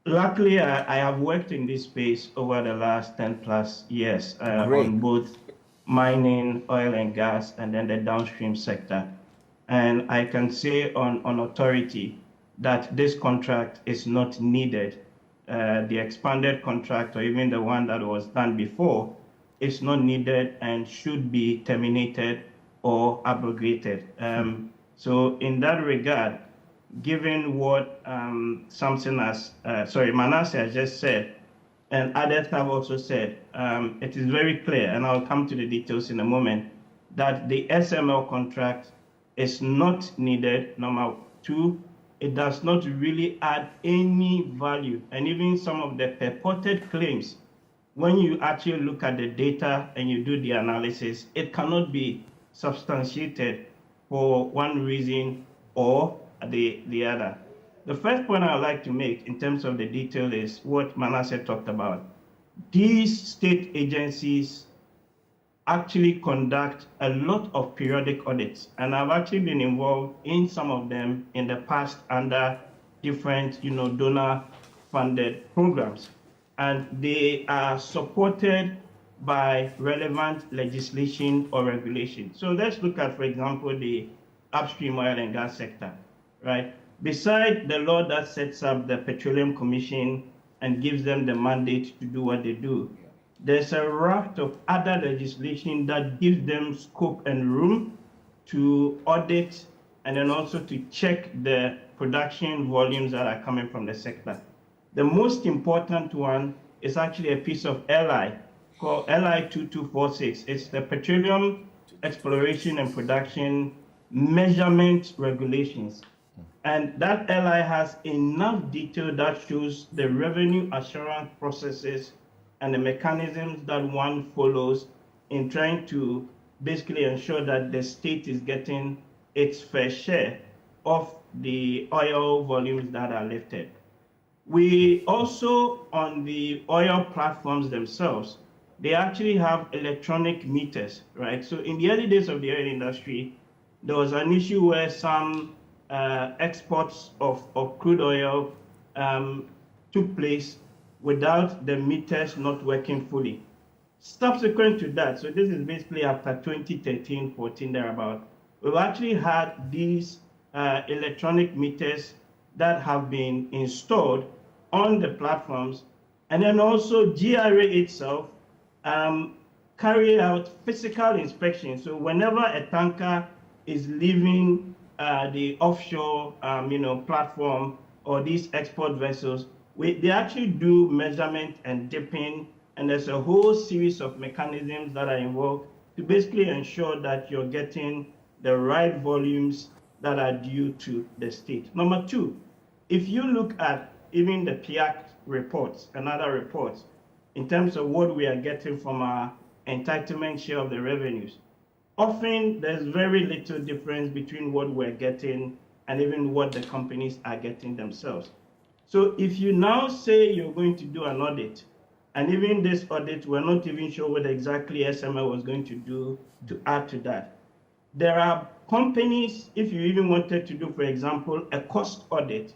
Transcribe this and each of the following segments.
Luckily, I have worked in this space over the last 10 plus years Great. on both mining, oil and gas, and then the downstream sector. And I can say on authority that this contract is not needed. The expanded contract, or even the one that was done before, is not needed and should be terminated or abrogated. So, in that regard, given what Manasseh has just said, and others have also said, it is very clear, and I'll come to the details in a moment, that the SML contract is not needed. Number two, it does not really add any value. And even some of the purported claims, when you actually look at the data and you do the analysis, it cannot be substantiated for one reason or the other. The first point I'd like to make in terms of the detail is what Manasseh talked about. These state agencies actually conduct a lot of periodic audits, and I've actually been involved in some of them in the past under different, donor-funded programs, and they are supported by relevant legislation or regulation. So let's look at, for example, the upstream oil and gas sector, right? Beside the law that sets up the Petroleum Commission and gives them the mandate to do what they do, there's a raft of other legislation that gives them scope and room to audit and then also to check the production volumes that are coming from the sector. The most important one is actually a piece of LI called LI 2246. It's the Petroleum Exploration and Production Measurement Regulations. And that LI has enough detail that shows the revenue assurance processes and the mechanisms that one follows in trying to basically ensure that the state is getting its fair share of the oil volumes that are lifted. We also, on the oil platforms themselves, they actually have electronic meters, right? So in the early days of the oil industry, there was an issue where some exports of crude oil took place without the meters not working fully. Subsequent to that, so this is basically after 2013, 14, thereabout, we've actually had these electronic meters that have been installed on the platforms, and then also GRA itself carry out physical inspection. So whenever a tanker is leaving the offshore platform or these export vessels, they actually do measurement and dipping, and there's a whole series of mechanisms that are involved to basically ensure that you're getting the right volumes that are due to the state. Number two, if you look at even the PIAC reports and other reports in terms of what we are getting from our entitlement share of the revenues, often there's very little difference between what we're getting and even what the companies are getting themselves. So if you now say you're going to do an audit, and even this audit, we're not even sure what exactly SML was going to do to add to that. There are companies, if you even wanted to do, for example, a cost audit,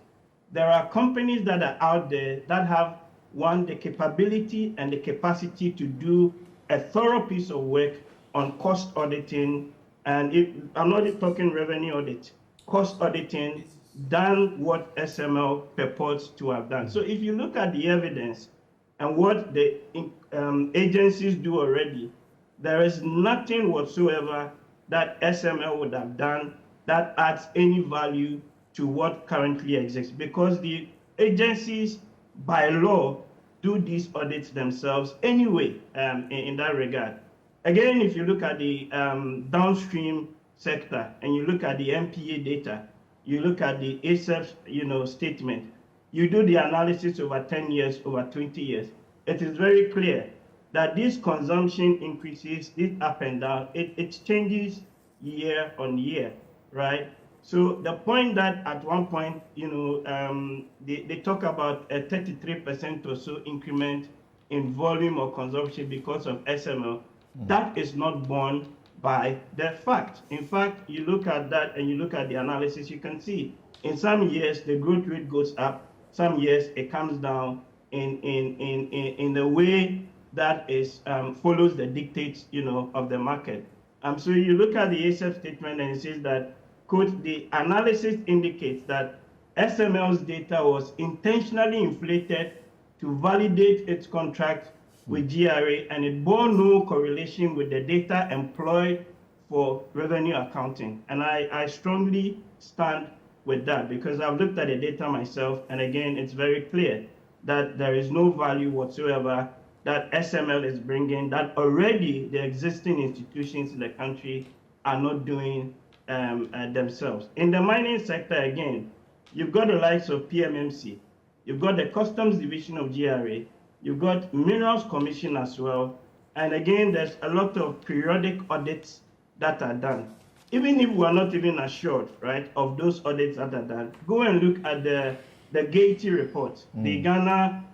there are companies that are out there that have, one, the capability and the capacity to do a thorough piece of work on cost auditing, and I'm not talking revenue audit, cost auditing, than what SML purports to have done. So if you look at the evidence and what the agencies do already, there is nothing whatsoever that SML would have done that adds any value to what currently exists, because the agencies by law do these audits themselves anyway in that regard. Again, if you look at the downstream sector and you look at the MPA data, you look at the ASEP statement, you do the analysis over 10 years, over 20 years, it is very clear that this consumption increases, this up and down, it changes year on year, right? So the point that at one point, they talk about a 33% or so increment in volume or consumption because of SML, that is not borne by the fact. In fact, you look at that and you look at the analysis, you can see in some years the growth rate goes up, some years it comes down in the way that is follows the dictates, of the market. So you look at the ASEP statement and it says that, quote, the analysis indicates that SML's data was intentionally inflated to validate its contract with GRA, and it bore no correlation with the data employed for revenue accounting. And I strongly stand with that, because I've looked at the data myself, and again, it's very clear that there is no value whatsoever that SML is bringing, that already the existing institutions in the country are not doing themselves. In the mining sector, again, you've got the likes of PMMC, you've got the Customs Division of GRA, you've got Minerals Commission as well, and again, there's a lot of periodic audits that are done. Even if we're not even assured, right, of those audits that are done, go and look at the Gaiety report, the Ghana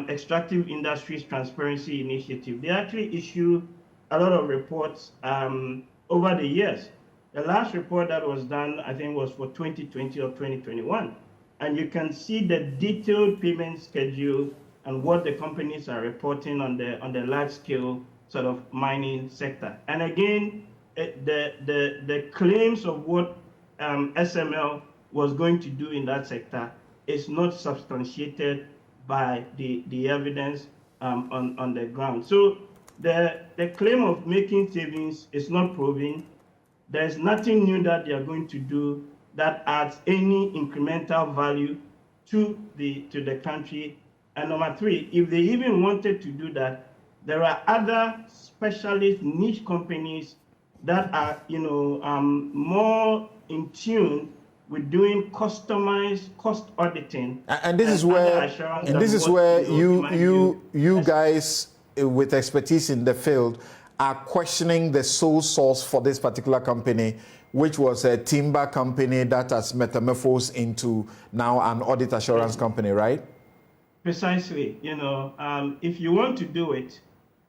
Extractive Industries Transparency Initiative. They actually issue a lot of reports over the years. The last report that was done, I think, was for 2020 or 2021. And you can see the detailed payment schedule and what the companies are reporting on the large scale sort of mining sector. And again, the claims of what SML was going to do in that sector is not substantiated by the evidence on the ground. So the claim of making savings is not proven. There's nothing new that they are going to do that adds any incremental value to the country. And number three, if they even wanted to do that, there are other specialist niche companies that are, more in tune with doing customized cost auditing. And this is where you guys with expertise in the field are questioning the sole source for this particular company, which was a timber company that has metamorphosed into now an audit assurance company, right? Precisely. If you want to do it,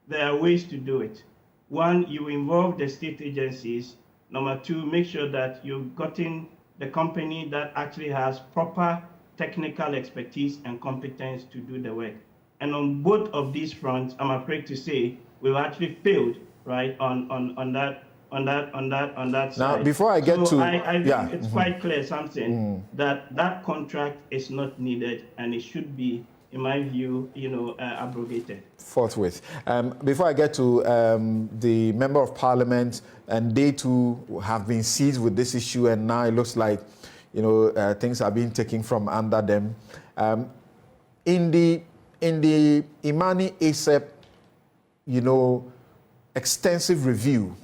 there are ways to do it. One, you involve the state agencies. Number two, make sure that you've gotten the company that actually has proper technical expertise and competence to do the work. And on both of these fronts, I'm afraid to say we've actually failed, right, on that side. Now, before I get I think it's quite clear, something that contract is not needed, and it should be, in my view, abrogated. Forthwith. Before I get to the Member of Parliament, and they too have been seized with this issue, and now it looks like, things are being taken from under them. In the Imani ASEP, extensive review,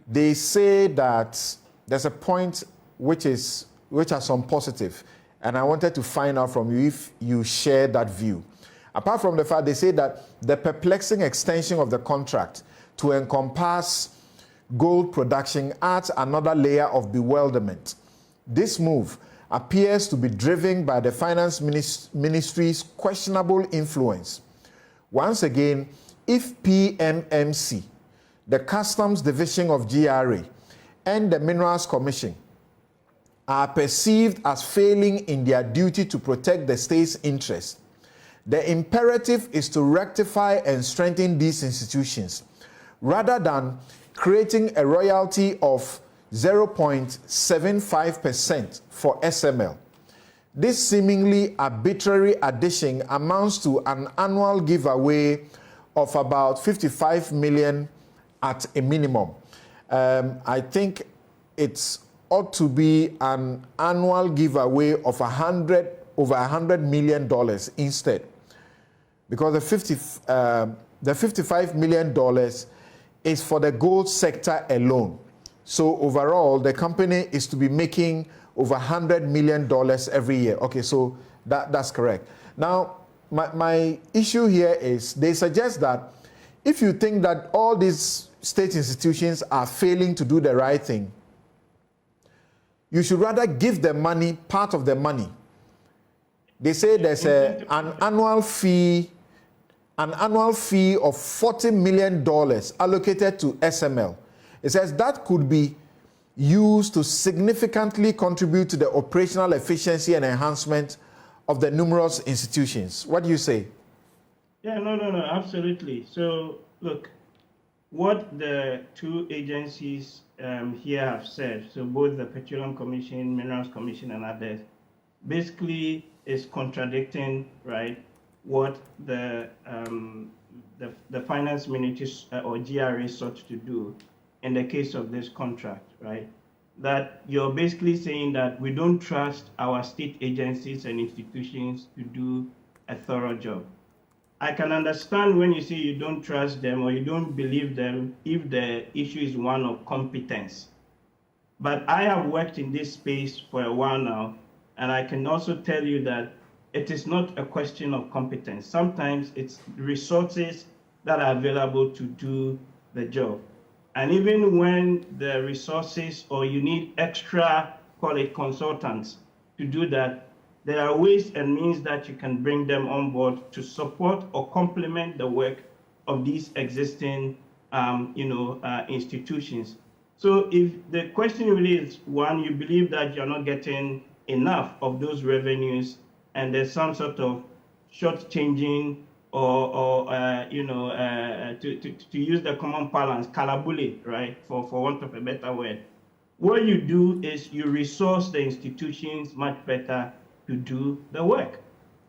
they say that there's a point which has some positive, and I wanted to find out from you if you share that view. Apart from the fact they say that the perplexing extension of the contract to encompass gold production adds another layer of bewilderment. This move appears to be driven by the Finance Ministry's questionable influence. Once again, if PMMC, the Customs Division of GRA, and the Minerals Commission are perceived as failing in their duty to protect the state's interests, the imperative is to rectify and strengthen these institutions, rather than creating a royalty of 0.75% for SML. This seemingly arbitrary addition amounts to an annual giveaway of about 55 million at a minimum. I think it ought to be an annual giveaway of over $100 million instead, because the $55 million is for the gold sector alone. So overall, the company is to be making over $100 million every year. Okay, so that's correct. Now, my issue here is they suggest that if you think that all these state institutions are failing to do the right thing, you should rather give them money, part of the money. They say there's an annual fee of $40 million allocated to SML. It says that could be used to significantly contribute to the operational efficiency and enhancement of the numerous institutions. What do you say? Yeah, no, absolutely. So, look, what the two agencies here have said, so both the Petroleum Commission, Minerals Commission, and others, basically is contradicting, right, what the finance ministry or GRA sought to do in the case of this contract, right? That you're basically saying that we don't trust our state agencies and institutions to do a thorough job. I can understand when you say you don't trust them or you don't believe them if the issue is one of competence. But I have worked in this space for a while now, and I can also tell you that it is not a question of competence. Sometimes it's resources that are available to do the job. And even when the resources or you need extra, call it consultants, to do that, there are ways and means that you can bring them on board to support or complement the work of these existing institutions. So if the question really is, one, you believe that you're not getting enough of those revenues and there's some sort of shortchanging or to use the common parlance, kalabule, right, for want of a better word. What you do is you resource the institutions much better to do the work,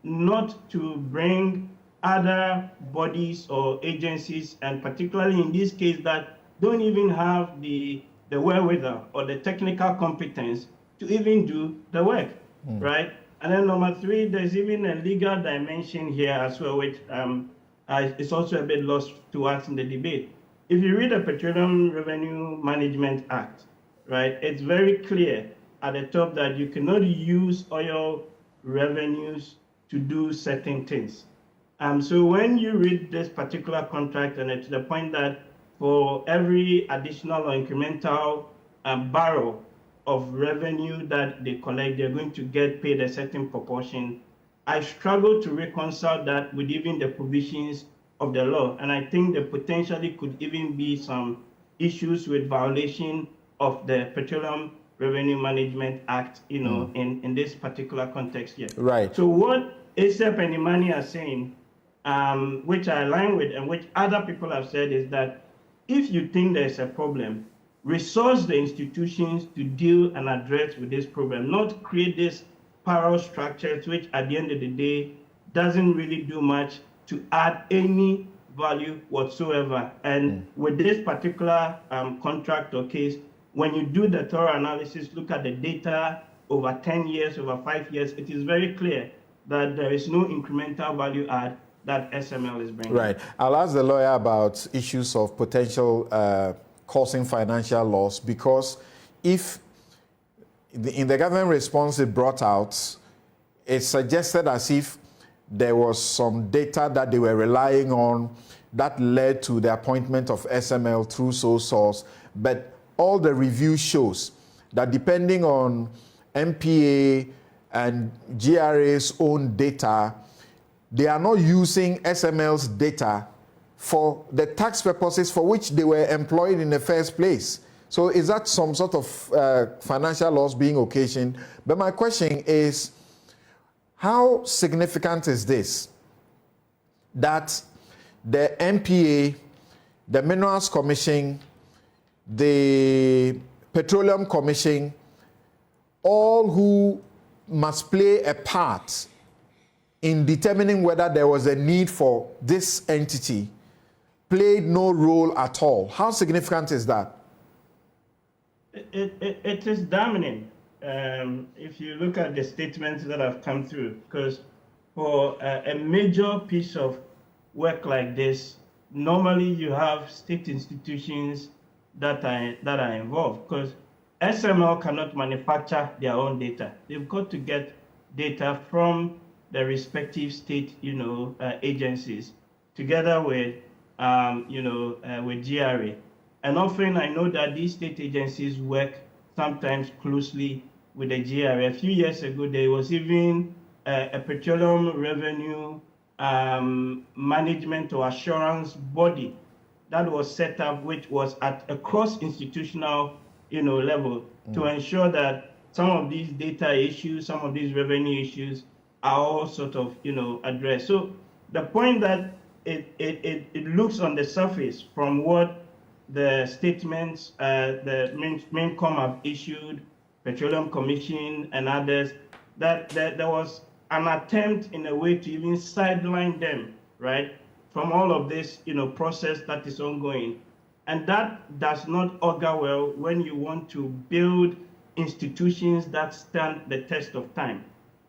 not to bring other bodies or agencies, and particularly in this case that don't even have the wherewithal or the technical competence to even do the work, right? And then number three, there's even a legal dimension here as well, which is also a bit lost to us in the debate. If you read the Petroleum Revenue Management Act, right, it's very clear at the top that you cannot use oil revenues to do certain things. So when you read this particular contract, and to the point that for every additional or incremental barrel of revenue that they collect, they're going to get paid a certain proportion. I struggle to reconcile that with even the provisions of the law. And I think there potentially could even be some issues with violation of the Petroleum Revenue Management Act, in this particular context here. Right. So what ASEP and Imani are saying, which I align with and which other people have said, is that if you think there's a problem, resource the institutions to deal and address with this problem, not create this parallel structures, which at the end of the day doesn't really do much to add any value whatsoever. And with this particular contract or case, when you do the thorough analysis, look at the data over 10 years, over 5 years, it is very clear that there is no incremental value add that SML is bringing. Right. I'll ask the lawyer about issues of potential causing financial loss, because if in the government response it brought out, it suggested as if there was some data that they were relying on that led to the appointment of SML through sole source. But all the review shows that depending on MPA and GRA's own data, they are not using SML's data for the tax purposes for which they were employed in the first place. So is that some sort of financial loss being occasioned? But my question is, how significant is this? That the MPA, the Minerals Commission, the Petroleum Commission, all who must play a part in determining whether there was a need for this entity, played no role at all. How significant is that? It is damning. If you look at the statements that have come through, because for a major piece of work like this, normally you have state institutions that are involved, because SML cannot manufacture their own data. They've got to get data from the respective state, agencies, together with GRA. And often I know that these state agencies work sometimes closely with the GRA. A few years ago, there was even a petroleum revenue management or assurance body that was set up, which was at a cross-institutional level to ensure that some of these data issues, some of these revenue issues are all sort of, addressed. So the point that it looks on the surface from what the statements the MINCOM have issued, Petroleum Commission and others, that there was an attempt in a way to even sideline them, right, from all of this, process that is ongoing. And that does not augur well when you want to build institutions that stand the test of time,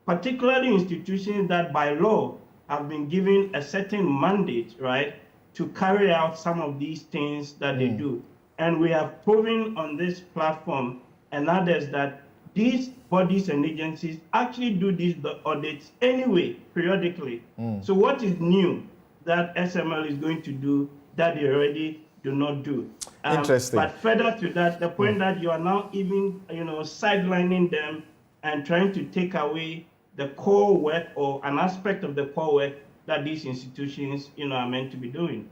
particularly institutions that by law have been given a certain mandate, right, to carry out some of these things that they do. And we have proven on this platform and others that these bodies and agencies actually do these audits anyway, periodically. So what is new that SML is going to do that they already do not do? Interesting. But further to that, the point that you are now even, sidelining them and trying to take away the core work or an aspect of the core work that these institutions, are meant to be doing.